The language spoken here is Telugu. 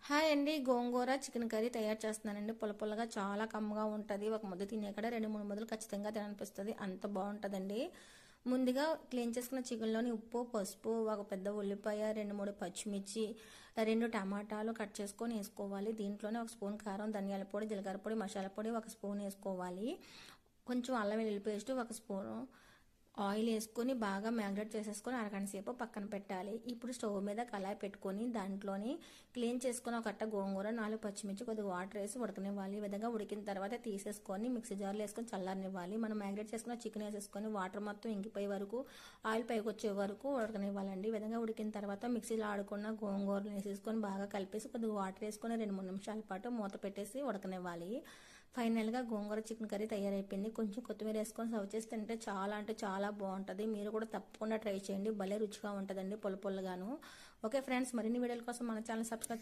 హాయ్ అండి, గోంగూర చికెన్ కర్రీ తయారు చేస్తున్నానండి. పుల్లగా చాలా కమ్మగా ఉంటుంది. ఒక ముద్ద తినేకాడ 2-3 ముద్దలు ఖచ్చితంగా తిననిపిస్తుంది. అంత బాగుంటుందండి. ముందుగా క్లీన్ చేసుకున్న చికెన్లోని ఉప్పు, పసుపు, ఒక పెద్ద ఉల్లిపాయ, 2-3 పచ్చిమిర్చి, 2 టమాటాలు కట్ చేసుకొని వేసుకోవాలి. దీంట్లోనే ఒక స్పూన్ కారం, ధనియాల పొడి, జీలకర్ర పొడి, మసాలా పొడి 1 స్పూన్ వేసుకోవాలి. కొంచెం అల్లం వెల్లుల్లి పేస్ట్ 1 స్పూను, ఆయిల్ వేసుకొని బాగా మ్యాగ్నేట్ చేసేసుకొని అరగంట సేపు పక్కన పెట్టాలి. ఇప్పుడు స్టవ్ మీద కళాయి పెట్టుకొని దాంట్లోని క్లీన్ చేసుకుని ఒక కట్ట గోంగూర, 4 పచ్చిమిర్చి, కొద్దిగా వాటర్ వేసి ఉడకనివ్వాలి. ఈ విధంగా ఉడికిన తర్వాత తీసేసుకొని మిక్సీ జార్లో వేసుకొని చల్లారనివ్వాలి. మనం మ్యాగ్నేట్ చేసుకున్న చికెన్ వేసేసుకొని వాటర్ మొత్తం ఇంకిపోయే వరకు, ఆయిల్ పైకి వచ్చే వరకు ఉడకనివ్వాలండి. ఈ విధంగా ఉడికిన తర్వాత మిక్సీలో ఆడుకున్న గోంగూరలు వేసేసుకొని బాగా కలిపేసి కొద్దిగా వాటర్ వేసుకొని 2-3 నిమిషాల పాటు మూత పెట్టేసి ఉడకనివ్వాలి. ఫైనల్గా గోంగూర చికెన్ కర్రీ తయారైపోయింది. కొంచెం కొత్తిమీర వేసుకొని సర్వ్ చేసి తింటే చాలా అంటే చాలా బాగుంటుంది. మీరు కూడా తప్పకుండా ట్రై చేయండి. భలే రుచిగా ఉంటుందండి, పుల్లగాను. ఓకే ఫ్రెండ్స్, మరిన్ని వీడియోల కోసం మన ఛానల్ సబ్స్క్రైబ్